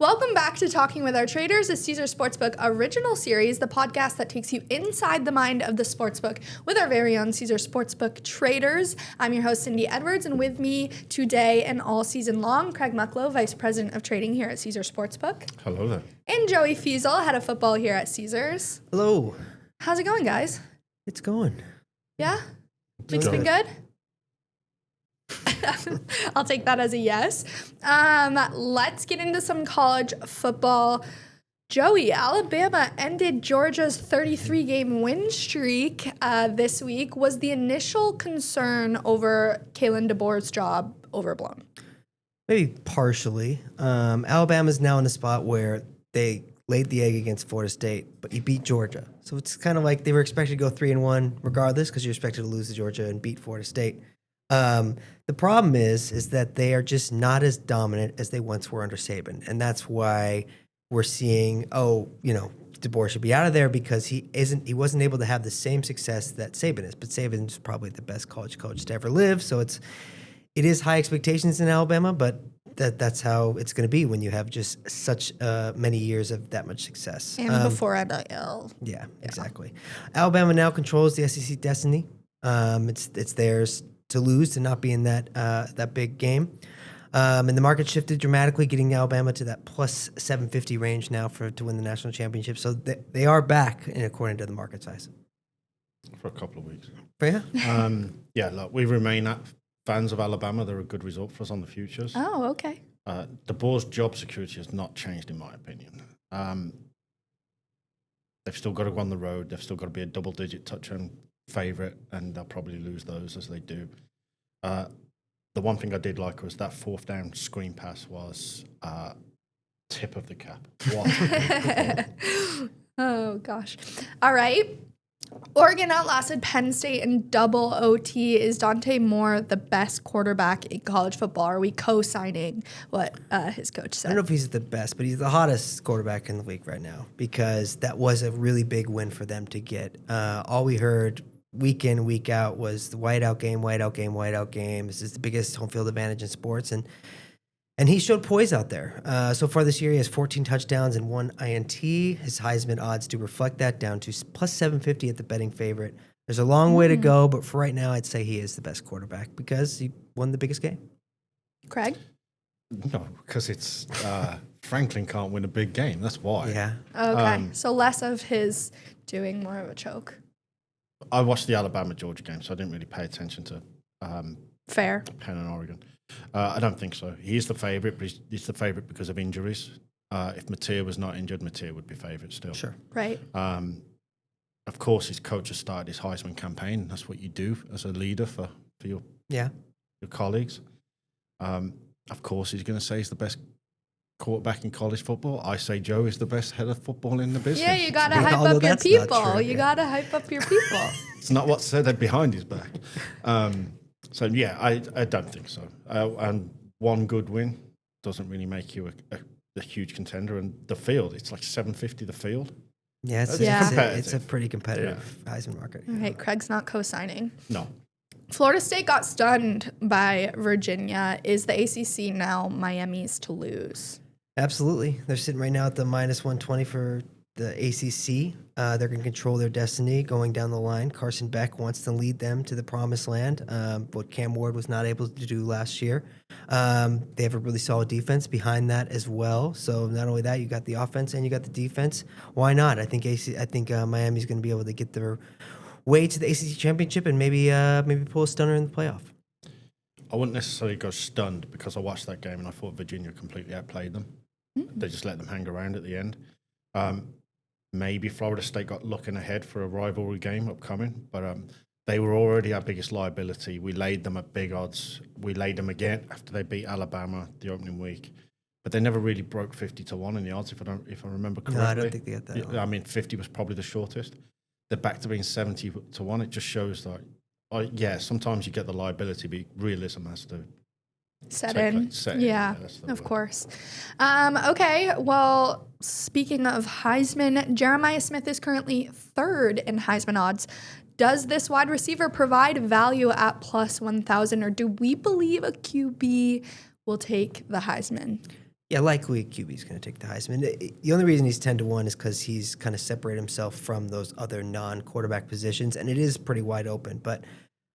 Welcome back to Talking with Our Traders, a Caesar Sportsbook original series, the podcast that takes you inside the mind of the sportsbook with our very own Caesar Sportsbook traders. I'm your host, Cindi Edwards, and with me today and all season long, Craig Mucklow, Vice President of Trading here at Caesar Sportsbook. Hello there. And Joey Fiesel, Head of Football here at Caesars. Hello. How's it going, guys? It's going. Yeah? Week's been good? I'll take that as a yes. Let's get into some college football. Joey, Alabama ended Georgia's 33-game win streak this week. Was the initial concern over Kalen DeBoer's job overblown? Maybe partially. Alabama's now in a spot where they laid the egg against Florida State, but you beat Georgia. So it's kind of like they were expected to go 3-1 regardless because you're expected to lose to Georgia and beat Florida State. The problem is that they are just not as dominant as they once were under Saban. And that's why we're seeing, DeBoer should be out of there because he wasn't able to have the same success that Saban is. But Saban's probably the best college coach to ever live. So it is high expectations in Alabama, but that's how it's going to be when you have just such many years of that much success. And before NIL. Yeah, exactly. Alabama now controls the SEC destiny. It's theirs to lose, to not be in that big game. And the market shifted dramatically, getting Alabama to that plus 750 range now to win the national championship. So they are back, according to the market size. For a couple of weeks. Yeah? Look, we remain fans of Alabama. They're a good result for us on the futures. Oh, okay. DeBoer's job security has not changed, in my opinion. They've still got to go on the road. They've still got to be a double-digit touchdown favorite, and they'll probably lose those as they do. The one thing I did like was that fourth down screen pass was tip of the cap. What? Oh, gosh. All right. Oregon outlasted Penn State in double OT. Is Dante Moore the best quarterback in college football? Are we co-signing what his coach said? I don't know if he's the best, but he's the hottest quarterback in the league right now because that was a really big win for them to get. All we heard week in, week out was the whiteout game, whiteout game, whiteout game. This is the biggest home field advantage in sports. And he showed poise out there. So far this year, he has 14 touchdowns and 1 INT. His Heisman odds do reflect that, down to plus 750 at the betting favorite. There's a long way to go, but for right now, I'd say he is the best quarterback because he won the biggest game. Craig? No, because it's Franklin can't win a big game. That's why. Yeah. Okay. So less of his doing, more of a choke. I watched the Alabama-Georgia game, so I didn't really pay attention to Fair. Penn and Oregon. I don't think so. He's the favorite, but he's the favorite because of injuries. If Mateer was not injured, Mateer would be favorite still. Sure. Right. Of course, his coach has started his Heisman campaign. That's what you do as a leader for your colleagues. Of course, he's going to say he's the best quarterback in college football. I say Joe is the best head of football in the business. Yeah, you got to hype up your people. You got to hype up your people. It's not what's said behind his back. So, yeah, I don't think so. And one good win doesn't really make you a huge contender. And the field, it's like 750 the field. Yeah, it's a pretty competitive Heisman market. All right, Craig's not co-signing. No. Florida State got stunned by Virginia. Is the ACC now Miami's to lose? Absolutely. They're sitting right now at the minus 120 for the ACC. They're going to control their destiny going down the line. Carson Beck wants to lead them to the promised land, what Cam Ward was not able to do last year. They have a really solid defense behind that as well. So not only that, you got the offense and you got the defense. Why not? I think Miami's going to be able to get their way to the ACC championship and maybe pull a stunner in the playoff. I wouldn't necessarily go stunned because I watched that game and I thought Virginia completely outplayed them. They just let them hang around at the end. Maybe Florida State got looking ahead for a rivalry game upcoming, but they were already our biggest liability. We laid them at big odds. We laid them again after they beat Alabama the opening week, but they never really broke 50-1 in the odds. If I remember correctly, No, I don't think they got that. I mean, 50 was probably the shortest. They're back to being 70-1. It just shows that, sometimes you get the liability, but realism has to set in. Yeah, of course. Okay, well, speaking of Heisman, Jeremiah Smith is currently third in Heisman odds. Does this wide receiver provide value at plus 1,000, or do we believe a QB will take the Heisman? Yeah, likely QB is going to take the Heisman. The only reason he's 10-1 is because he's kind of separated himself from those other non-quarterback positions, and it is pretty wide open. But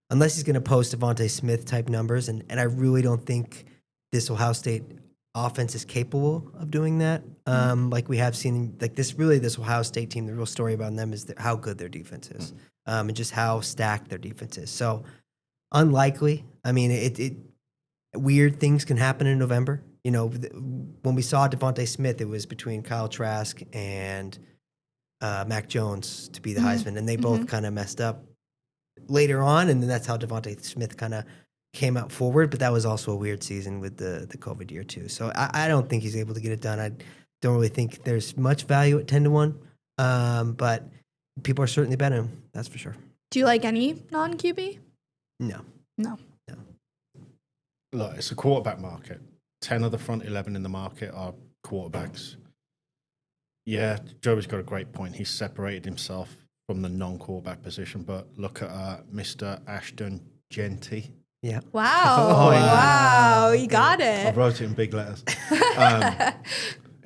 unless he's going to post Devontae Smith type numbers, and I really don't think this Ohio State offense is capable of doing that. Like we have seen, like this Ohio State team, the real story about them is how good their defense is, and just how stacked their defense is. So unlikely. I mean, weird things can happen in November. You know, when we saw Devontae Smith, it was between Kyle Trask and Mac Jones to be the Heisman, and they both kind of messed up later on, and then that's how Devontae Smith kind of came out forward. But that was also a weird season with the COVID year too. So I don't think he's able to get it done. I don't really think there's much value at 10-1, but people are certainly betting him. That's for sure. Do you like any non-QB? No. Look, it's a quarterback market. 10 of the front 11 in the market are quarterbacks. Yeah, Joey's got a great point. He's separated himself from the non-quarterback position, but look at Mr. Ashton Genty. Yeah. Wow. Wow. You got I it. wrote it in big letters.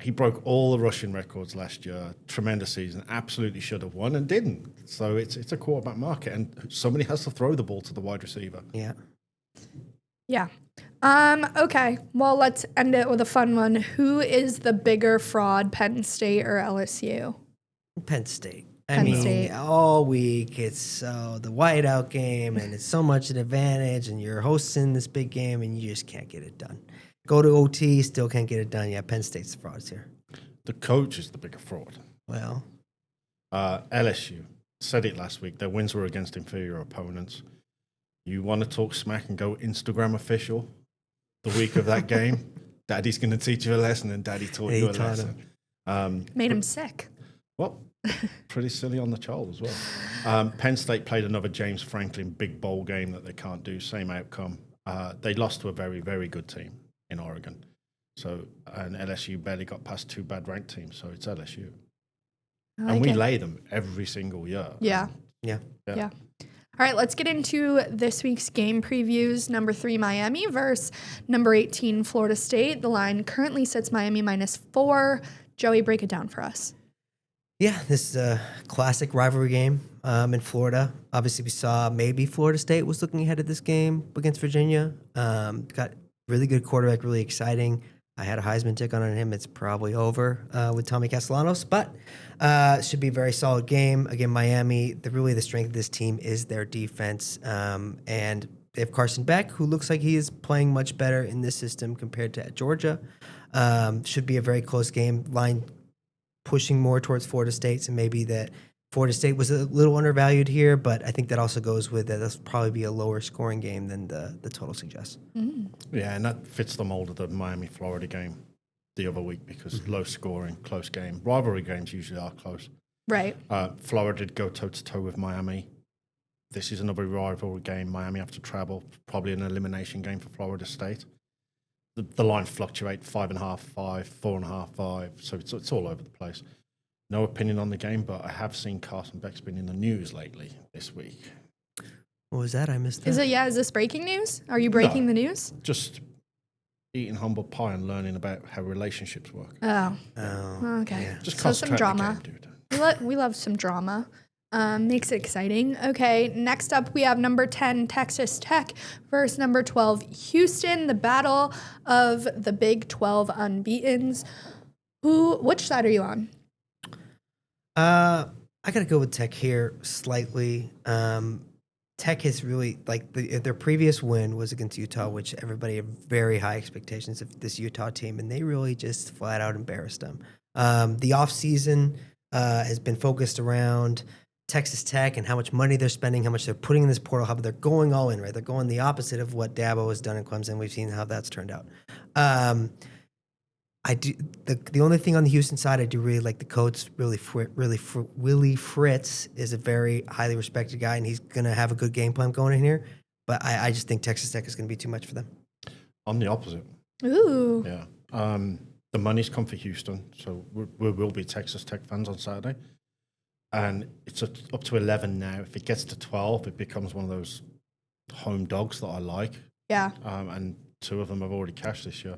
He broke all the rushing records last year. Tremendous season. Absolutely should have won and didn't. So it's a quarterback market, and somebody has to throw the ball to the wide receiver. Yeah. Yeah. Okay. Well, let's end it with a fun one. Who is the bigger fraud, Penn State or LSU? Penn State. Penn State. All week it's the whiteout game, and it's so much an advantage, and you're hosting this big game, and you just can't get it done. Go to OT, still can't get it done. Yeah, Penn State's the frauds here. The coach is the bigger fraud. Well, LSU said it last week. Their wins were against inferior opponents. You want to talk smack and go Instagram official the week of that game? Daddy's going to teach you a lesson, and Daddy taught you a lesson. Made him sick. Well, pretty silly on the child as well. Penn State played another James Franklin big bowl game that they can't do. Same outcome. They lost to a very, very good team in Oregon. So, and LSU barely got past two bad ranked teams. So it's LSU. And we lay them every single year. Yeah. yeah. All right, let's get into this week's game previews. Number 3, Miami versus number 18, Florida State. The line currently sits Miami -4. Joey, break it down for us. Yeah, this is a classic rivalry game in Florida. Obviously, we saw maybe Florida State was looking ahead of this game against Virginia. Got really good quarterback, really exciting. I had a Heisman tick on him. It's probably over with Tommy Castellanos, but it should be a very solid game. Again, Miami, really the strength of this team is their defense. And they have Carson Beck, who looks like he is playing much better in this system compared to at Georgia. Should be a very close game. Line pushing more towards Florida State, so maybe that Florida State was a little undervalued here, but I think that also goes with that. That'll probably be a lower scoring game than the total suggests. Yeah, and that fits the mold of the Miami-Florida game the other week because low scoring, close game. Rivalry games usually are close. Right. Florida did go toe-to-toe with Miami. This is another rivalry game. Miami have to travel, probably an elimination game for Florida State. The line fluctuate 5.5, 5, 4.5, 5. So it's all over the place. No opinion on the game, but I have seen Carson Beck's been in the news lately this week. What was that? I missed that. Is this breaking news? Are you breaking the news? Just eating humble pie and learning about how relationships work. Oh. Okay. Yeah. Just So some concentrate on the drama. game, dude. We love some drama. Makes it exciting. Okay, next up we have number 10, Texas Tech versus number 12, Houston. The battle of the Big 12 unbeatens. Which side are you on? I gotta go with Tech here slightly. Tech has really their previous win was against Utah, which everybody had very high expectations of this Utah team, and they really just flat out embarrassed them. The offseason has been focused around Texas Tech and how much money they're spending, how much they're putting in this portal, how they're going all in, right? They're going the opposite of what Dabo has done in Clemson. We've seen how that's turned out. I do the only thing on the Houston side I do really like the coach. Willie Fritz is a very highly respected guy, and he's gonna have a good game plan going in here. But I just think Texas Tech is gonna be too much for them. I'm the opposite. Ooh. Yeah. The money's come for Houston, so we will be Texas Tech fans on Saturday. And it's up to 11 now. If it gets to 12, it becomes one of those home dogs that I like. Yeah. And two of them have already cashed this year.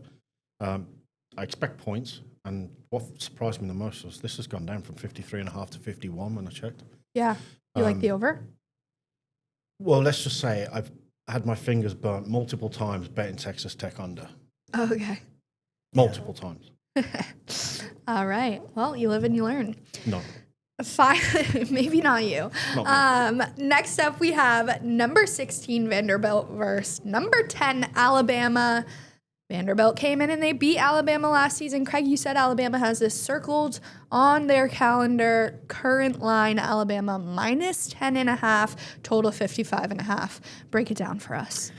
I expect points. And what surprised me the most was this has gone down from 53.5 to 51 when I checked. Yeah. You like the over? Well, let's just say I've had my fingers burnt multiple times betting Texas Tech under. Okay. Multiple times. All right. Well, you live and you learn. No. Maybe not you. Next up, we have number 16 Vanderbilt versus number 10 Alabama. Vanderbilt came in and they beat Alabama last season. Craig, you said Alabama has this circled on their calendar. Current line, Alabama minus 10.5, total 55.5. Break it down for us.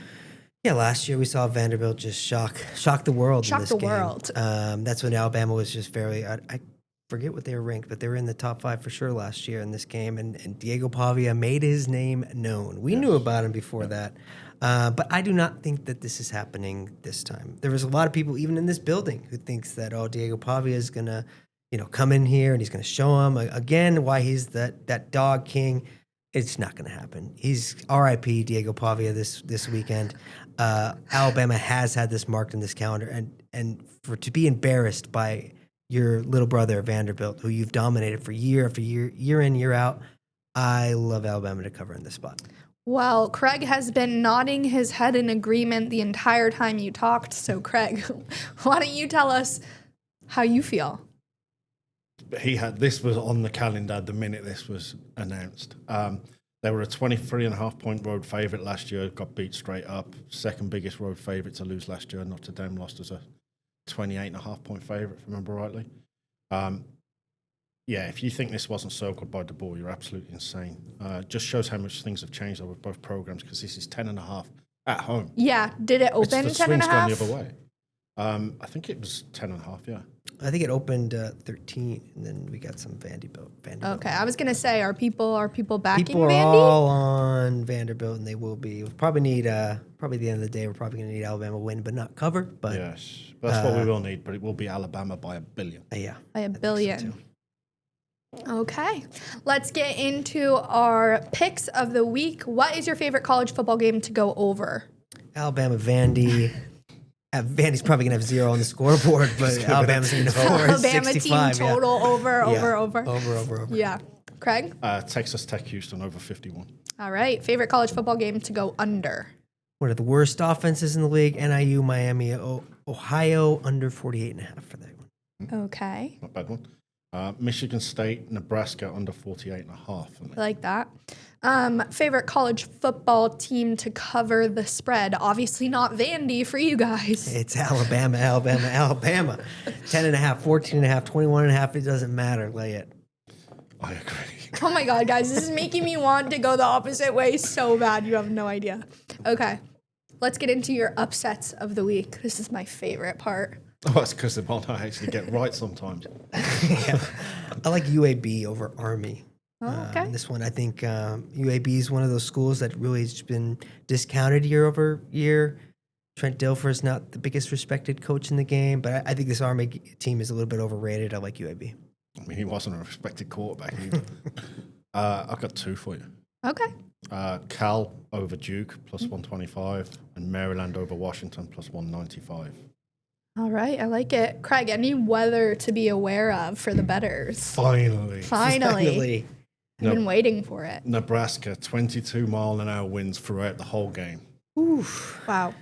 Yeah, last year we saw Vanderbilt just shock the world. Shock the world. That's when Alabama was just very. I forget what they were ranked, but they were in the top 5 for sure last year in this game. And Diego Pavia made his name known. We knew about him before that. But I do not think that this is happening this time. There was a lot of people, even in this building, who thinks that, Diego Pavia is going to, come in here and he's going to show him again why he's that dog king. It's not going to happen. He's R.I.P. Diego Pavia this weekend. Alabama has had this marked in this calendar. And to be embarrassed by your little brother, Vanderbilt, who you've dominated for year after year, year in, year out, I love Alabama to cover in this spot. Well, Craig has been nodding his head in agreement the entire time you talked. So, Craig, why don't you tell us how you feel? This was on the calendar the minute this was announced. They were a 23.5-point road favorite last year, got beat straight up. Second biggest road favorite to lose last year. Notre Dame lost as a 28.5-point favorite, if I remember rightly. Yeah, if you think this wasn't circled by DeBoer, you're absolutely insane. Just shows how much things have changed over both programs because this is 10.5 at home. Yeah, did it open 10.5? The swing's gone the other way. I think it was 10.5, yeah. I think it opened 13, and then we got some Vanderbilt. Okay, I was gonna say, are people backing People are Vandy? all on Vanderbilt, and they will be. We'll probably need probably at the end of the day, we're probably gonna need Alabama win, but not cover. But yes, that's what we will need. But it will be Alabama by 1 billion. Yeah, by 1 billion. So Okay, let's get into our picks of the week. What is your favorite college football game to go over? Alabama, Vandy. Vandy's probably gonna have 0 on the scoreboard, but Alabama's gonna score Alabama 65. team total over. Over. Yeah, Craig. Texas Tech, Houston over 51. All right, favorite college football game to go under. One of the worst offenses in the league. NIU, Miami, Ohio under 48.5 for that one. Okay, Not a bad one. Michigan State, Nebraska under 48.5. I like that. Favorite college football team to cover the spread? Obviously not Vandy for you guys. It's Alabama. 10.5, 14.5, 21.5. It doesn't matter. Lay it. I agree. Oh my God, guys, this is making me want to go the opposite way so bad. You have no idea. Okay, let's get into your upsets of the week. This is my favorite part. Oh, that's because the one I actually get right sometimes. Yeah. I like UAB over Army. Oh, okay. This one, I think UAB is one of those schools that really has been discounted year over year. Trent Dilfer is not the biggest respected coach in the game, but I think this Army team is a little bit overrated. I like UAB. I mean, he wasn't a respected quarterback either. I've got 2 for you. Okay. Cal over Duke plus 125 and Maryland over Washington plus 195. All right, I like it. Craig, any weather to be aware of for the bettors? Finally. I've been waiting for it. Nebraska, 22-mile-an-hour winds throughout the whole game. Oof. Wow.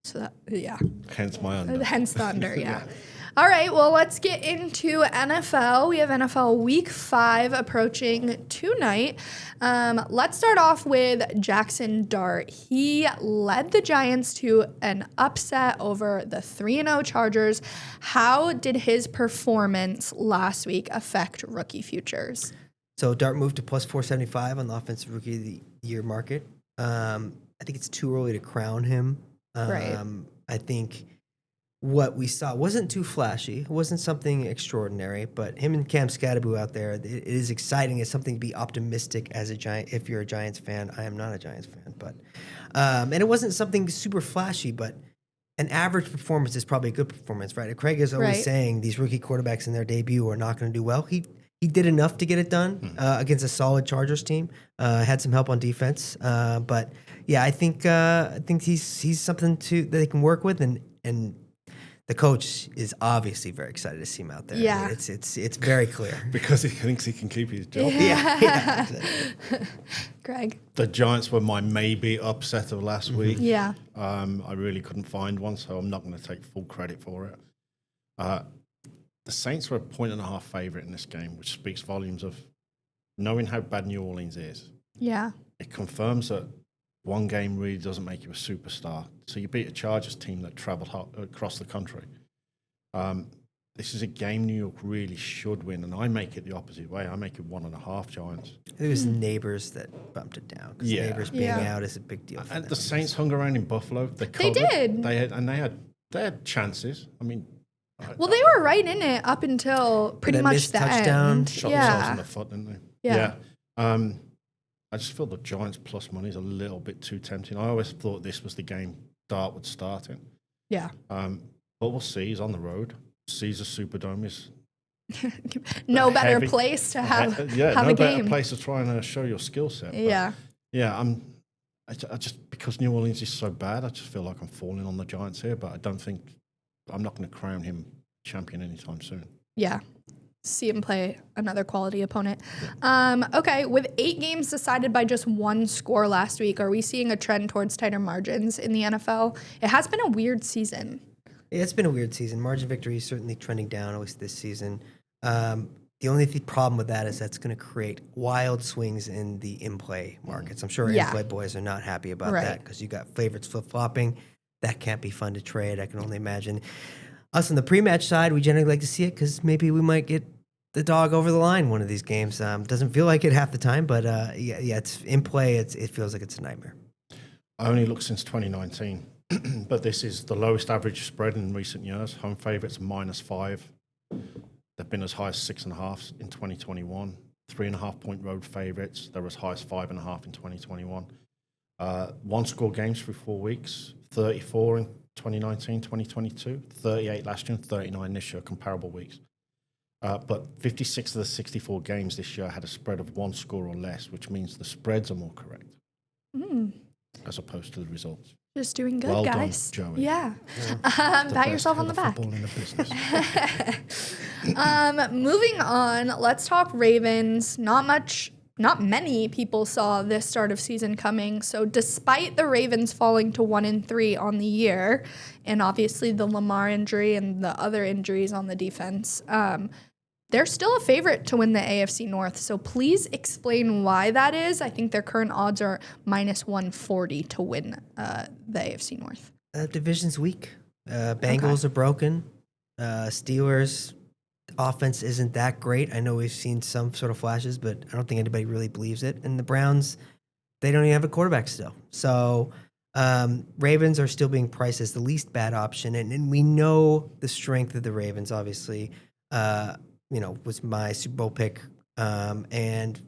So that, yeah. Hence my under. Hence the under, yeah. All right, well, let's get into NFL. We have NFL Week 5 approaching tonight. Let's start off with Jackson Dart. He led the Giants to an upset over the 3-0 Chargers. How did his performance last week affect rookie futures? So Dart moved to plus 475 on the Offensive Rookie of the Year market. I think it's too early to crown him. Right. I think what we saw wasn't too flashy. It wasn't something extraordinary, but him and Cam Scatterbo out there, it is exciting. It's something to be optimistic as a Giant. If you're a Giants fan, I am not a Giants fan, but and it wasn't something super flashy, but an average performance is probably a good performance, right? Craig is always saying these rookie quarterbacks in their debut are not going to do well. He did enough to get it done against a solid Chargers team. Had some help on defense, but yeah, I think he's something that they can work with, and the coach is obviously very excited to see him out there. Yeah. I mean, it's very clear. Because he thinks he can keep his job. Yeah. Exactly. Greg. The Giants were my maybe upset of last week. Yeah. I really couldn't find one, so I'm not going to take full credit for it. The Saints were a 1.5 favorite in this game, which speaks volumes of knowing how bad New Orleans is. Yeah. It confirms that one game really doesn't make you a superstar. So you beat a Chargers team that traveled across the country. This is a game New York really should win, and I make it the opposite way. I make it 1.5 Giants. It was neighbors that bumped it down. 'Cause neighbors being out is a big deal. For And them. the Saints hung around in Buffalo. They did. They had chances. I mean, Well, they were right in it up until pretty That much missed the touchdown. end. shot themselves in Yeah. the foot, didn't they? Yeah. I just feel the Giants plus money is a little bit too tempting. I always thought this was the game Dart would start in. Yeah. But we'll see. He's on the road. Caesar Superdome is No better heavy- place to have no a better game. place to try and show your skill set. But Yeah. yeah. I just because New Orleans is so bad, I just feel like I'm falling on the Giants here. But I don't think I'm not going to crown him champion anytime soon. Yeah. See him play another quality opponent. Okay, with 8 games decided by just one score last week, are we seeing a trend towards tighter margins in the NFL? It has been a weird season. Yeah, it's been a weird season. Margin victory is certainly trending down, at least this season. The only problem with that is that's going to create wild swings in the in-play markets. I'm sure in-play boys are not happy about that because you got favorites flip-flopping. That can't be fun to trade, I can only imagine. Us on the pre-match side, we generally like to see it because maybe we might get the dog over the line one of these games. Doesn't feel like it half the time, but it's in play. It feels like it's a nightmare. I only looked since 2019, but this is the lowest average spread in recent years. Home favorites -5. They've been as high as 6.5 in 2021. 3.5 point road favorites. They're as high as 5.5 in 2021. One score games through 4 weeks. 34 in 2019, 2022. 38 last year and 39 this year, comparable weeks. But 56 of the 64 games this year had a spread of 1 score or less, which means the spreads are more correct as opposed to the results. Just doing good, Well guys. done, Joey. Yeah. The Pat best yourself on head the of back. football in the business. Moving on, let's talk Ravens. Not many people saw this start of season coming. So despite the Ravens falling to 1-3 on the year, and obviously the Lamar injury and the other injuries on the defense, they're still a favorite to win the AFC North. So please explain why that is. I think their current odds are -140 to win the AFC North. Division's weak. Bengals are broken. Steelers offense isn't that great. I know we've seen some sort of flashes, but I don't think anybody really believes it. And the Browns, they don't even have a quarterback still. So Ravens are still being priced as the least bad option. And we know the strength of the Ravens, obviously, was my Super Bowl pick. And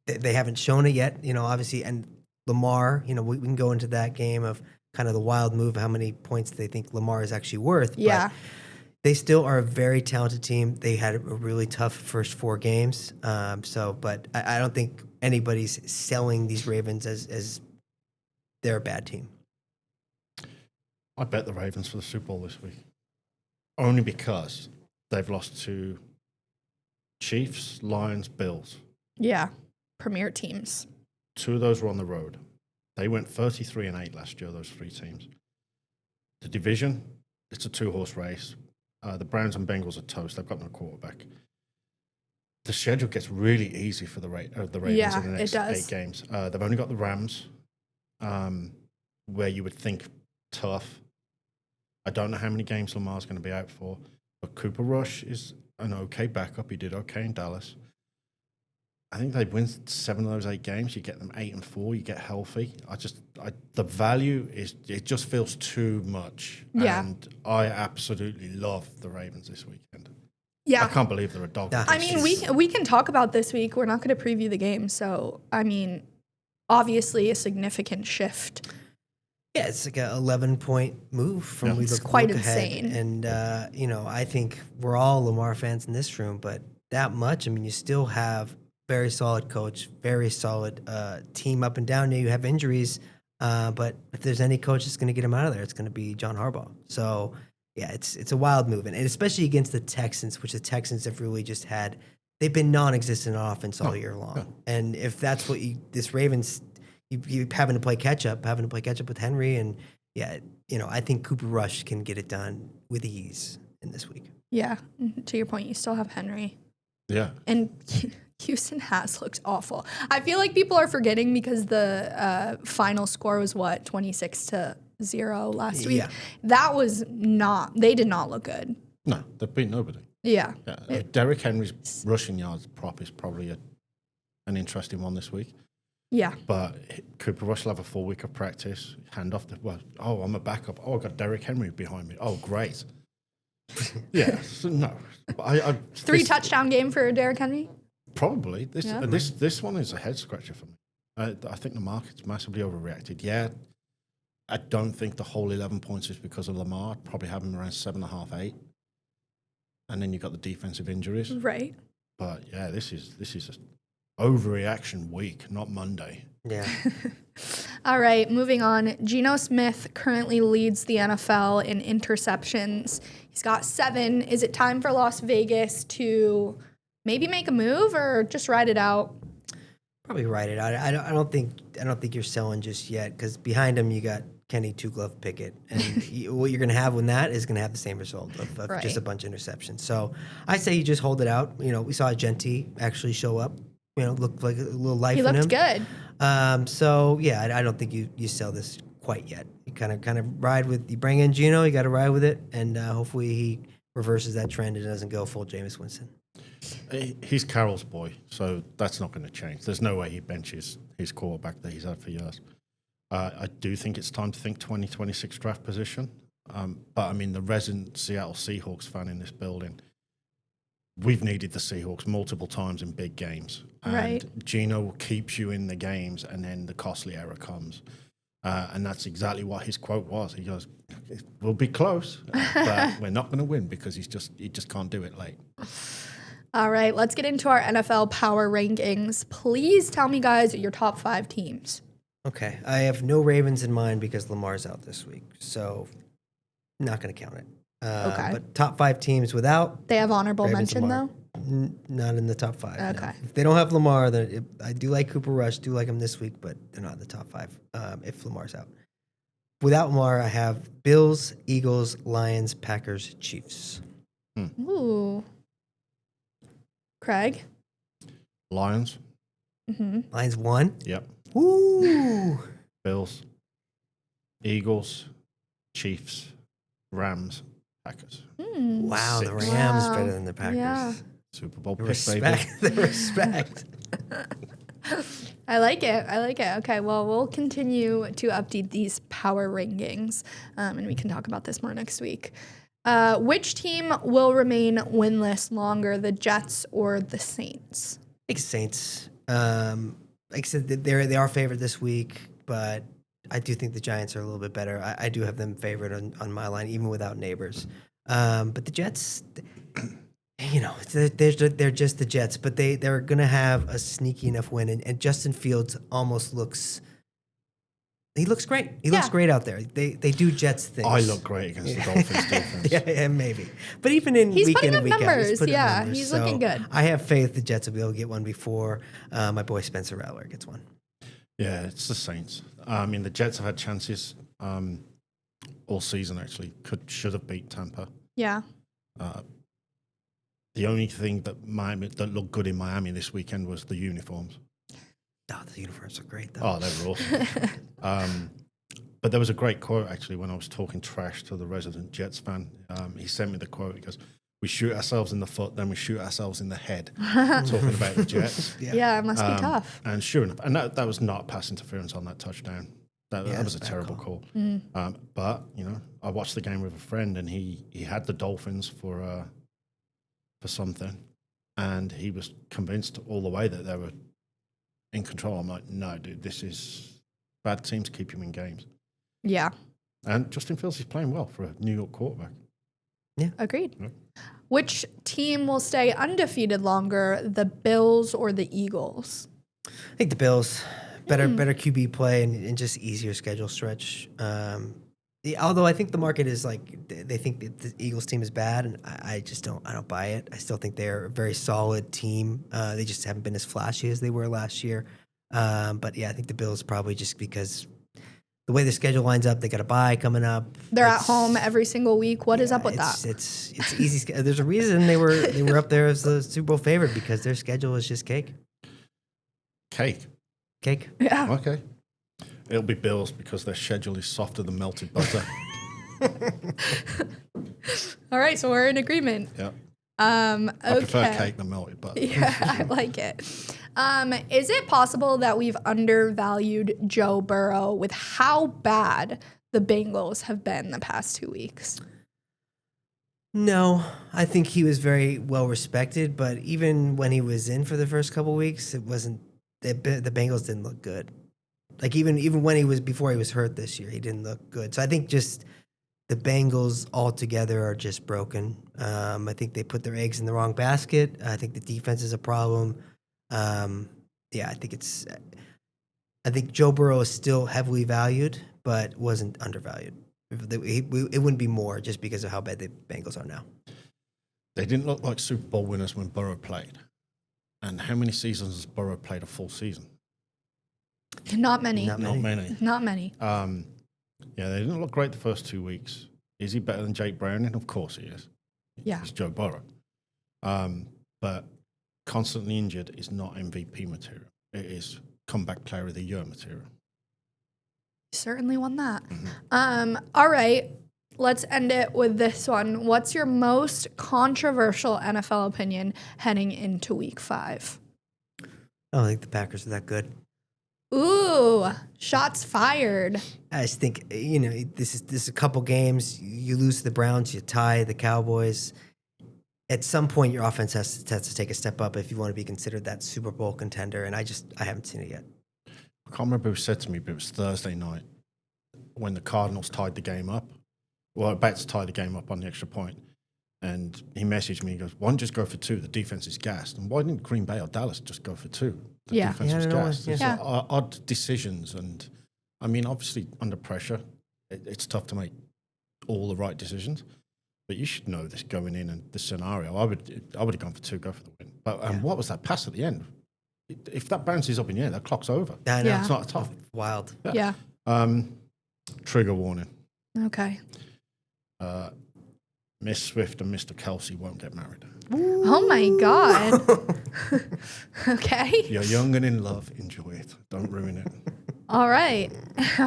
they haven't shown it yet, obviously. And Lamar, we can go into that game of kind of the wild move, how many points they think Lamar is actually worth. Yeah. But they still are a very talented team. They had a really tough first 4 games. But I don't think anybody's selling these Ravens as they're a bad team. I bet the Ravens for the Super Bowl this week. Only because they've lost to Chiefs, Lions, Bills. Yeah. Premier teams. 2 of those were on the road. They went 33-8 last year, those 3 teams. The division, it's a 2-horse race. The Browns and Bengals are toast. They've got no quarterback. The schedule gets really easy for the Ravens Yeah, in the it next does. 8 games. They've only got the Rams, where you would think tough. I don't know how many games Lamar's going to be out for, but Cooper Rush is an okay backup. He did okay in Dallas. I think they win 7 of those 8 games. You get them 8-4. You get healthy. The value it just feels too much. Yeah. And I absolutely love the Ravens this weekend. Yeah. I can't believe they're a dog. Yeah. I mean, we can talk about this week. We're not going to preview the game. So, I mean, obviously a significant shift. Yeah, it's like an 11-point move from Yeah. we It's look quite ahead. insane. And, I think we're all Lamar fans in this room, but that much, I mean, you still have very solid coach, very solid team up and down. Now you have injuries, but if there's any coach that's going to get him out of there, it's going to be John Harbaugh. So yeah, it's a wild move, and especially against the Texans, which the Texans have really just had. They've been non-existent on offense all year long, and if that's what this Ravens, you having to play catch up with Henry, and yeah, I think Cooper Rush can get it done with ease in this week. Yeah, to your point, you still have Henry. Yeah. And Houston has looked awful. I feel like people are forgetting because the final score was 26-0 last week. Yeah. That was they did not look good. No, they've beat nobody. Yeah. Derrick Henry's rushing yards prop is probably an interesting one this week. Yeah. But Cooper Rush will have a full week of practice. Hand off I'm a backup. Oh, I got Derrick Henry behind me. Oh, great. Yeah. So no. Three touchdown game for Derrick Henry? Probably. This one is a head scratcher for me. I think the market's massively overreacted. Yeah. I don't think the whole 11 points is because of Lamar. Probably have him around 7.5, 8. And then you've got the defensive injuries. Right. But yeah, this is an overreaction week, not Monday. Yeah. All right, moving on. Geno Smith currently leads the NFL in interceptions. He's got 7. Is it time for Las Vegas to maybe make a move or just ride it out? Probably ride it out. I don't think you're selling just yet, because behind him you got Kenny Two Glove Pickett, and what you're going to have when that is going to have the same result of right. just a bunch of interceptions. So I say you just hold it out. We saw Genti actually show up. Looked like a little life in him. He looked good. So yeah, I don't think you sell this quite yet. You kind of ride with. You bring in Geno, you got to ride with it, and hopefully he reverses that trend and doesn't go full Jameis Winston. He's Carroll's boy, so that's not going to change. There's no way he benches his quarterback that he's had for years. I do think it's time to think 2026 draft position. But I mean, the resident Seattle Seahawks fan in this building, we've needed the Seahawks multiple times in big games. And right. Geno keeps you in the games, and then the costly error comes. And that's exactly what his quote was. He goes, "We'll be close, but we're not going to win because he just can't do it late." All right, let's get into our NFL power rankings. Please tell me, guys, your top 5 teams. Okay, I have no Ravens in mind because Lamar's out this week, so not going to count it. Okay. But top 5 teams without They have honorable Ravens, mention, Lamar. though? Not in the top 5. Okay. No. If they don't have Lamar, then I do like Cooper Rush, do like him this week, but they're not in the top 5 if Lamar's out. Without Lamar, I have Bills, Eagles, Lions, Packers, Chiefs. Ooh. Craig? Lions. Mm-hmm. Lions 1? Yep. Ooh. Bills, Eagles, Chiefs, Rams, Packers. Wow, 6. the Rams Wow. better than the Packers. Yeah. Super Bowl The pick, baby. respect. The respect. I like it. Okay, well, we'll continue to update these power rankings, and we can talk about this more next week. Which team will remain winless longer, the Jets or the Saints? I think Saints. Like I said, they are favored this week, but I do think the Giants are a little bit better. I do have them favored on my line, even without Neighbors. But the Jets, they're just the Jets, but they're going to have a sneaky enough win. And Justin Fields almost looks great. He looks great out there. They do Jets things. I look great against the Dolphins defense. Yeah, maybe. But even in He's week putting in up and week out, numbers. putting up Yeah, numbers. he's looking good. I have faith the Jets will be able to get one before my boy Spencer Rattler gets one. Yeah, it's the Saints. I mean, the Jets have had chances all season, actually. Should have beat Tampa. Yeah. The only thing that looked good in Miami this weekend was the uniforms. Oh, the uniforms are great, though. Oh, they were awesome. But there was a great quote, actually, when I was talking trash to the resident Jets fan. He sent me the quote. He goes, "We shoot ourselves in the foot, then we shoot ourselves in the head." Talking about the Jets. Yeah, it must be tough. And sure enough, and that was not pass interference on that touchdown. That was a terrible call. But, I watched the game with a friend, and he had the Dolphins for something, and he was convinced all the way that they were in control. I'm like, no, dude, this is bad teams keep him in games. Yeah. And Justin Fields is playing well for a New York quarterback. Yeah. Agreed. Yeah. Which team will stay undefeated longer, the Bills or the Eagles? I think the Bills. Better QB play and just easier schedule stretch. Although I think the market is like they think that the Eagles team is bad, and I just don't. I don't buy it. I still think they're a very solid team. They just haven't been as flashy as they were last year. But yeah, I think the Bills probably just because the way the schedule lines up, they got a bye coming up. They're at home every single week. What is up with that? It's easy. There's a reason they were up there as the Super Bowl favorite because their schedule is just cake. Cake. Yeah. Okay. It'll be Bills because their schedule is softer than melted butter. All right, so we're in agreement. Yeah. Okay. I prefer cake than melted butter. Yeah, I like it. Is it possible that we've undervalued Joe Burrow with how bad the Bengals have been the past 2 weeks? No, I think he was very well respected, but even when he was in for the first couple weeks, it wasn't the Bengals didn't look good. Like even when before he was hurt this year, he didn't look good. So I think just the Bengals altogether are just broken. I think they put their eggs in the wrong basket. I think the defense is a problem. Yeah, I think Joe Burrow is still heavily valued, but wasn't undervalued. It wouldn't be more just because of how bad the Bengals are now. They didn't look like Super Bowl winners when Burrow played. And how many seasons has Burrow played a full season? Not many. Not many. Yeah, they didn't look great the first 2 weeks. Is he better than Jake Browning? Of course he is. Yeah. It's Joe Burrow. But constantly injured is not MVP material. It is comeback player of the year material. Certainly won that. Mm-hmm. All right. Let's end it with this one. What's your most controversial NFL opinion heading into week 5? I don't think the Packers are that good. Ooh, shots fired. I just think this is a couple games. You lose to the Browns, you tie the Cowboys. At some point, your offense has to take a step up if you want to be considered that Super Bowl contender. And I haven't seen it yet. I can't remember who said to me, but it was Thursday night when the Cardinals tied the game up. Well, about to tie the game up on the extra point. And he messaged me, he goes, why don't you just go for 2? The defense is gassed. And why didn't Green Bay or Dallas just go for 2? The defense was gassed. It's odd decisions. And, I mean, obviously, under pressure, it's tough to make all the right decisions. But you should know this going in and the scenario. I would have gone for 2, go for the win. But what was that pass at the end? If that bounces up in the air, that clock's over. I know. Yeah. It's not a tough. Wild. Yeah. Trigger warning. Okay. Miss Swift and Mr. Kelsey won't get married. Oh my God. Okay. You're young and in love. Enjoy it. Don't ruin it. All right.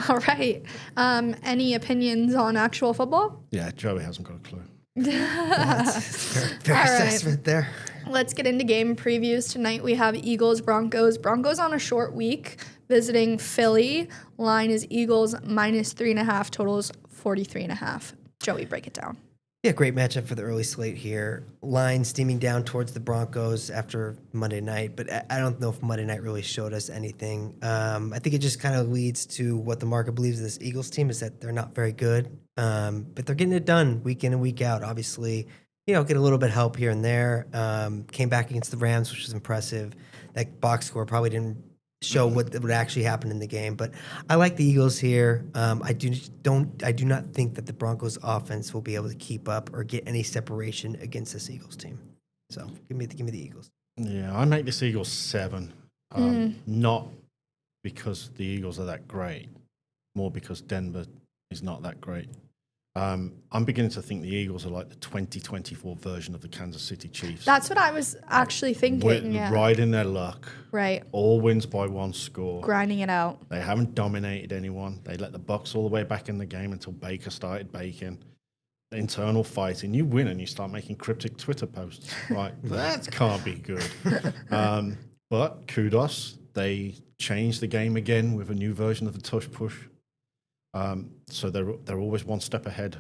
All right. Any opinions on actual football? Yeah, Joey hasn't got a clue. Fair All right. assessment there. Let's get into game previews. Tonight we have Eagles, Broncos. Broncos on a short week visiting Philly. Line is Eagles -3.5. Totals 43.5. Joey, break it down. Yeah, great matchup for the early slate here. Line steaming down towards the Broncos after Monday night, but I don't know if Monday night really showed us anything. I think it just kind of leads to what the market believes of this Eagles team is that they're not very good, but they're getting it done week in and week out. Obviously, get a little bit of help here and there. Came back against the Rams, which was impressive. That box score probably didn't show what would actually happen in the game, but I like the Eagles here. I do not think that the Broncos offense will be able to keep up or get any separation against this Eagles team. So give me the Eagles. Yeah, I make this Eagles 7. Not because the Eagles are that great, more because Denver is not that great. I'm beginning to think the Eagles are like the 2024 version of the Kansas City Chiefs. That's what I was actually thinking. Yeah. Riding their luck. Right. All wins by 1 score. Grinding it out. They haven't dominated anyone. They let the Bucs all the way back in the game until Baker started baking. Internal fighting. You win and you start making cryptic Twitter posts. Like, that can't be good. But kudos. They changed the game again with a new version of the tush push. So they're always one step ahead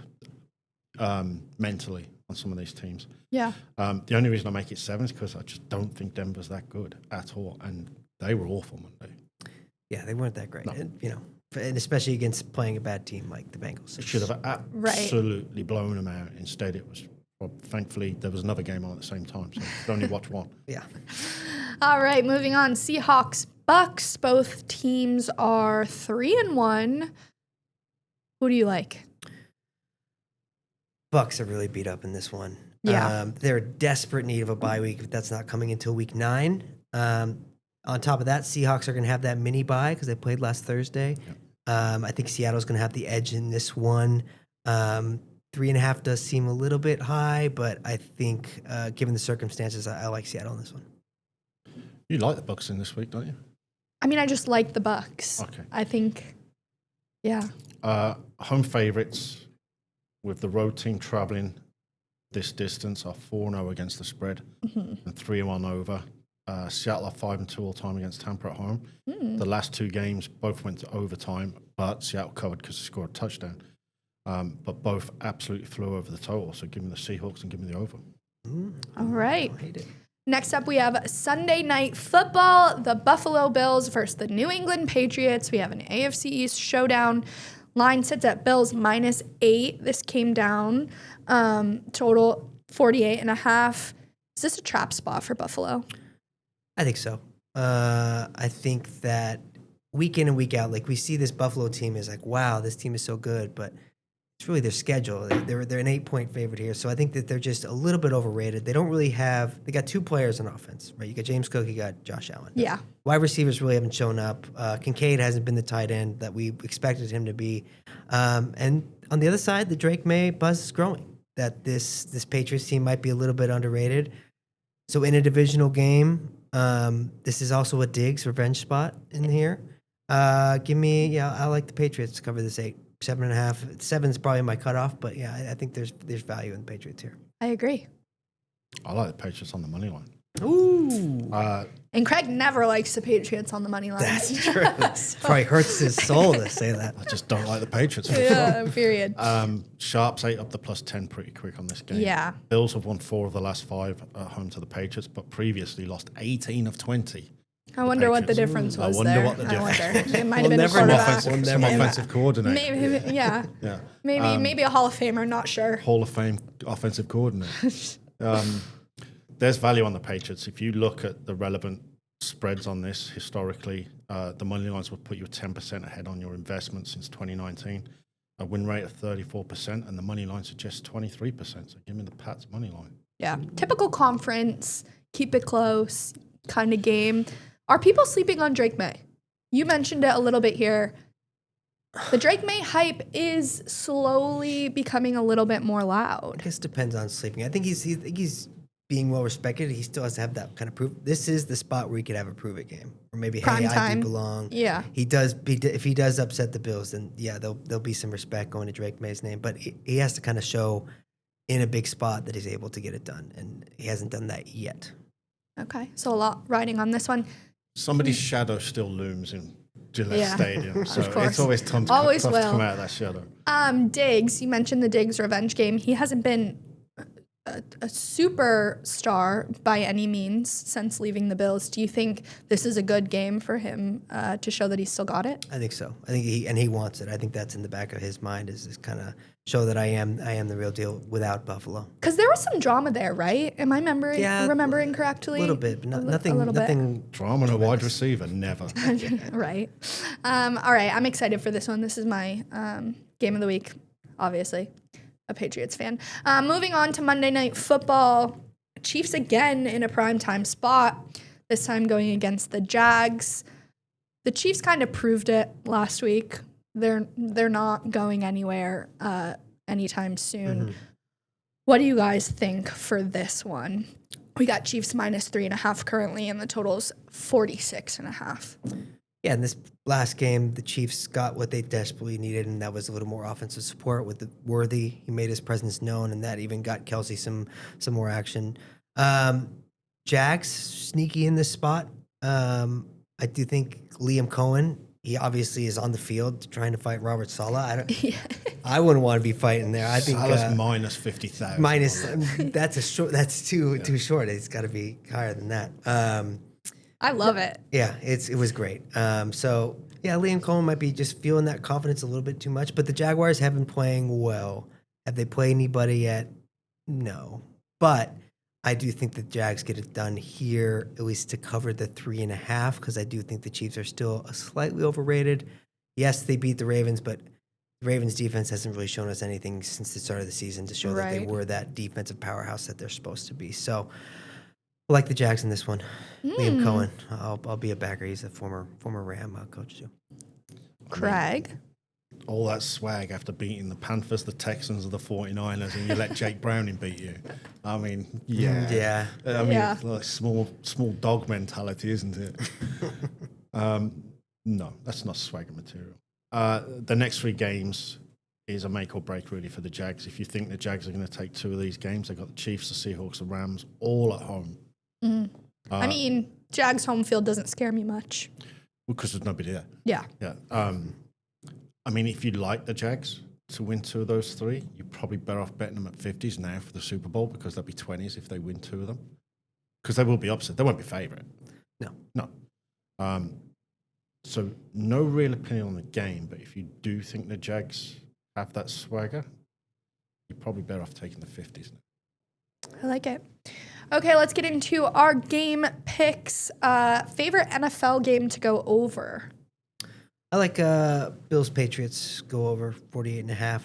mentally on some of these teams. Yeah. The only reason I make it 7 is because I just don't think Denver's that good at all, and they were awful Monday. Yeah, they weren't that great, No. and especially against playing a bad team like the Bengals. They should have absolutely blown them out. Instead, it was. Well, thankfully, there was another game on at the same time, so you could only watch one. Yeah. All right, moving on. Seahawks, Bucks. Both teams are 3-1. Who do you like? Bucks are really beat up in this one. Yeah. They're in desperate need of a bye week, but that's not coming until week 9. On top of that, Seahawks are going to have that mini bye because they played last Thursday. I think Seattle's going to have the edge in this one. 3.5 does seem a little bit high, but I think given the circumstances, I like Seattle in this one. You like the Bucks in this week, don't you? I mean, I just like the Bucks. Okay. I think, yeah. Home favorites with the road team traveling this distance are 4-0 against the spread and 3-1 over. Seattle are 5-2 all time against Tampa at home. The last 2 games both went to overtime, but Seattle covered because they scored a touchdown. But both absolutely flew over the total. So give me the Seahawks and give me the over. All right. I hate it. Next up, we have Sunday Night Football, the Buffalo Bills versus the New England Patriots. We have an AFC East showdown. Line sits at Bills -8. This came down. Total 48.5. Is this a trap spot for Buffalo? I think so. I think that week in and week out, like we see this Buffalo team is like, wow, this team is so good, but it's really their schedule. They're an 8-point favorite here, so I think that they're just a little bit overrated. They don't really have. They got 2 players on offense, right? You got James Cook, you got Josh Allen. Yeah. Wide receivers really haven't shown up. Kincaid hasn't been the tight end that we expected him to be. And on the other side, the Drake May buzz is growing. That this Patriots team might be a little bit underrated. So in a divisional game, this is also a Diggs revenge spot in here. I like the Patriots to cover this 8. 7.5. 7 is probably my cutoff, but yeah, I think there's value in the Patriots here. I agree. I like the Patriots on the money line. Ooh. And Craig never likes the Patriots on the money line. That's true. Probably hurts his soul to say that. I just don't like the Patriots. Yeah, period. Sharps ate up the +10 pretty quick on this game. Yeah. Bills have won 4 of the last 5 at home to the Patriots, but previously lost 18 of 20. I wonder what the difference was there. I wonder what the difference wonder. It might We'll have been a never know. quarterback. Some offensive coordinator. Maybe, yeah. Yeah. Maybe a Hall of Famer, not sure. Hall of Fame offensive coordinator. There's value on the Patriots. If you look at the relevant spreads on this historically, the money lines will put you 10% ahead on your investment since 2019. A win rate of 34%, and the money line suggests 23%. So give me the Pats money line. Yeah. Typical conference, keep it close kind of game. Are people sleeping on Drake May? You mentioned it a little bit here. The Drake May hype is slowly becoming a little bit more loud. I guess it depends on sleeping. I think he's being well respected. He still has to have that kind of proof. This is the spot where he could have a prove it game, or maybe Prime hey, I time. do belong. Yeah. If he does upset the Bills, then yeah, there'll be some respect going to Drake May's name. But he has to kind of show in a big spot that he's able to get it done, and he hasn't done that yet. Okay, so a lot riding on this one. Somebody's shadow still looms in Gillette Stadium, so course. it's always tough to come out of that shadow. Diggs, you mentioned the Diggs revenge game. He hasn't been a superstar by any means since leaving the Bills. Do you think this is a good game for him to show that he's still got it? I think so. I think he wants it. I think that's in the back of his mind is kind of show that I am the real deal without Buffalo. Because there was some drama there, right? Am I remembering correctly? A little bit, but nothing. Drama and a wide receiver, never. Right. All right, I'm excited for this one. This is my game of the week, obviously. A Patriots fan. Moving on to Monday Night Football. Chiefs again in a primetime spot, this time going against the Jags. The Chiefs kind of proved it last week. They're not going anywhere anytime soon. Mm-hmm. What do you guys think for this one? We got Chiefs -3.5 currently, and the total's 46.5. Yeah, in this last game, the Chiefs got what they desperately needed, and that was a little more offensive support with the Worthy. He made his presence known, and that even got Kelsey some more action. Jags sneaky in this spot. I do think Liam Cohen, he obviously is on the field trying to fight Robert Saleh. I wouldn't want to be fighting there. I think Saleh's minus 50,000. That's too short. It's got to be higher than that. I love it. Yeah, it was great. So yeah, Liam Cohen might be just feeling that confidence a little bit too much, but the Jaguars have been playing well. Have they played anybody yet? No, but I do think the Jags get it done here, at least to cover the 3.5, because I do think the Chiefs are still slightly overrated. Yes, they beat the Ravens, but The Ravens defense hasn't really shown us anything since the start of the season to show that they Right. were that defensive powerhouse that they're supposed to be. So I like the Jags in this one. Liam Cohen, I'll be a backer. He's a former Ram coach too. Craig. All that swag after beating the Panthers, the Texans, or the 49ers, and you let Jake Browning beat you. I mean, yeah. Yeah. I mean, Yeah. it's like small dog mentality, isn't it? No, that's not swagger material. The next 3 games is a make or break, really, for the Jags. If you think the Jags are going to take 2 of these games, they've got the Chiefs, the Seahawks, the Rams, all at home. I mean, Jags home field doesn't scare me much. Because there's nobody there. Yeah. Yeah. I mean, if you like the Jags to win 2 of those 3, you're probably better off betting them at 50s now for the Super Bowl, because they'll be 20s if they win 2 of them. Because they will be upset. They won't be favourite. No. So no real opinion on the game, but if you do think the Jags have that swagger, you're probably better off taking the 50s now. I like it. Okay, let's get into our game picks. Favorite NFL game to go over? I like Bills Patriots go over 48.5.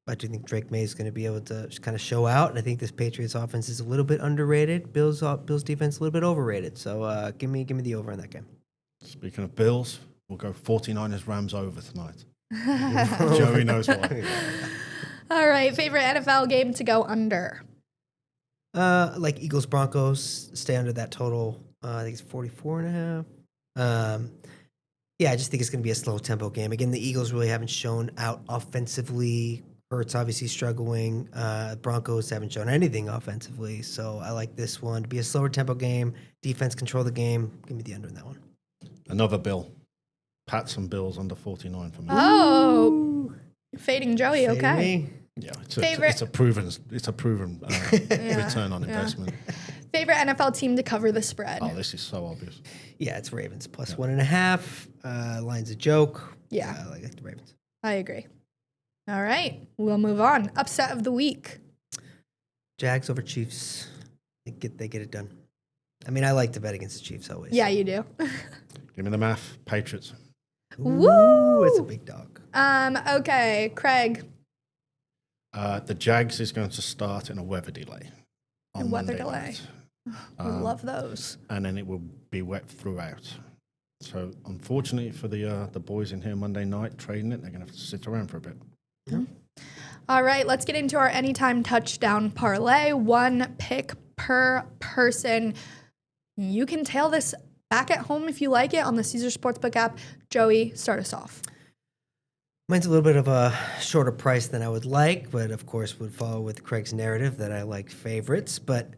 I do think Drake May is going to be able to kind of show out, and I think this Patriots offense is a little bit underrated. Bills defense a little bit overrated. So give me the over in that game. Speaking of Bills, we'll go 49ers Rams over tonight. Joey knows why. All right, favorite NFL game to go under? Like Eagles Broncos, stay under that total. I think it's 44.5. Yeah, I just think it's going to be a slow tempo game. Again, the Eagles really haven't shown out offensively. Hurts obviously struggling. Broncos haven't shown anything offensively. So I like this one to be a slower tempo game. Defense control the game. Give me the under in that one. Another Bill. Pats and Bills under 49 for me. Oh, fading Joey, Fading okay. me. Yeah, Favorite- it's a proven return on investment. Favorite NFL team to cover the spread? Oh, this is so obvious. Yeah, it's Ravens plus 1.5. Line's a joke. Yeah. I like the Ravens. I agree. All right, we'll move on. Upset of the week. Jags over Chiefs. They get it done. I mean, I like to bet against the Chiefs always. Yeah, you do. Give me the math. Patriots. Ooh, it's a big dog. Okay, Craig. The Jags is going to start in a weather delay. A On weather Monday delay. night. We love those. And then it will be wet throughout. So unfortunately for the boys in here Monday night trading it, they're going to have to sit around for a bit. Yeah. All right, let's get into our anytime touchdown parlay. 1 pick per person. You can tail this back at home if you like it on the Caesar Sportsbook app. Joey, start us off. Mine's a little bit of a shorter price than I would like, but of course would follow with Craig's narrative that I like favorites. But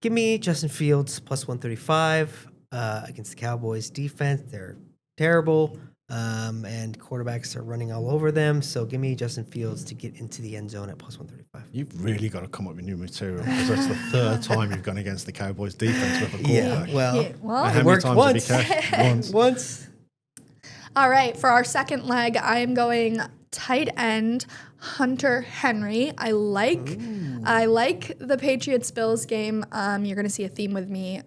give me Justin Fields plus 135 against the Cowboys defense. They're terrible, and quarterbacks are running all over them. So give me Justin Fields to get into the end zone at plus 135. You've really got to come up with new material, because that's the 3rd time you've gone against the Cowboys defense with a quarterback. Yeah, well, And how it many worked times once. have you cashed? Once. All right, for our second leg, I am going tight end Hunter Henry. I like the Patriots Bills game. You're going to see a theme with me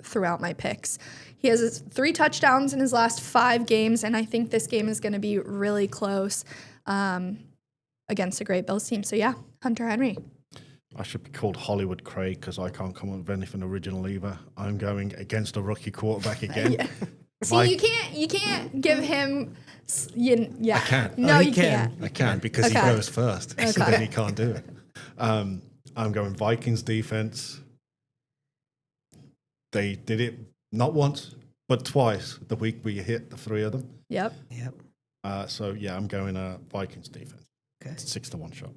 throughout my picks. He has 3 touchdowns in his last 5 games, and I think this game is going to be really close against a great Bills team. So yeah, Hunter Henry. I should be called Hollywood Craig, because I can't come up with anything original either. I'm going against a rookie quarterback again. Yeah. See, you can't give him. I can. No, you you can. can't. I can, because Okay. he goes first, so Okay. then he can't do it. I'm going Vikings defense. They did it not once, but twice the week we hit the 3 of them. Yep. So yeah, I'm going Vikings defense. Okay. 6-1 shot.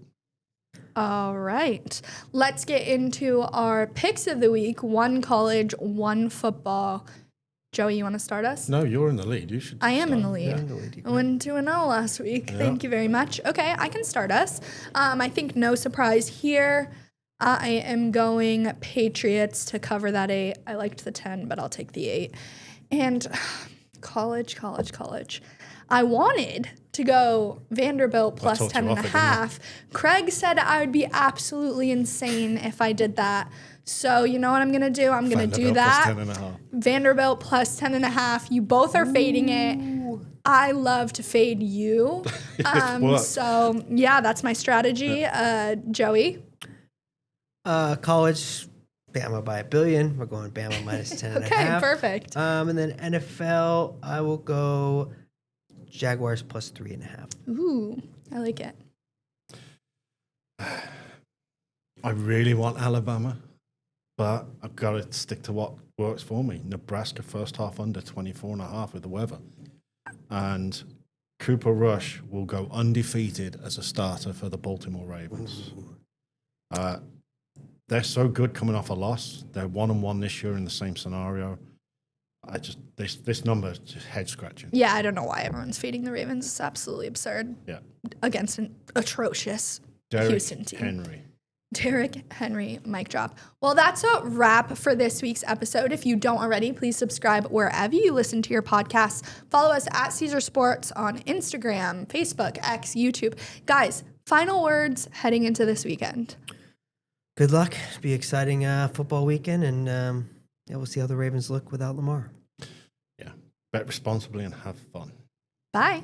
All right. Let's get into our picks of the week. 1 college, 1 football. Joey, you want to start us? No, you're in the lead. You should. I am in the start. lead. Yeah. I went 2-0 last week. Yeah. Thank you very much. Okay, I can start us. I think no surprise here. I am going Patriots to cover that 8. I liked the 10, but I'll take the 8. And college. I wanted to go Vanderbilt plus talked you 10 and a off it, didn't I? half. Craig said I would be absolutely insane if I did that. So you know what I'm going to do? I'm going to do Vanderbilt plus that. 10.5. Vanderbilt plus 10 and a half. You both are fading it. I love to fade you. worked. So, yeah, that's my strategy. Joey? College, Bama by 1 billion. We're going Bama minus 10 and a Okay, half. perfect. And then NFL, I will go Jaguars plus 3.5. Ooh, I like it. I really want Alabama, but I've got to stick to what works for me. Nebraska first half under 24.5 with the weather. And Cooper Rush will go undefeated as a starter for the Baltimore Ravens. They're so good coming off a loss. They're 1-1 this year in the same scenario. This number is just head scratching. Yeah, I don't know why everyone's fading the Ravens. It's absolutely absurd. Yeah. Against an atrocious Houston team. Derrick Henry, mic drop. Well, that's a wrap for this week's episode. If you don't already, please subscribe wherever you listen to your podcasts. Follow us at Caesar Sports on Instagram, Facebook, X, YouTube. Guys, final words heading into this weekend. Good luck. Be exciting football weekend, and we'll see how the Ravens look without Lamar. Yeah. Bet responsibly and have fun. Bye.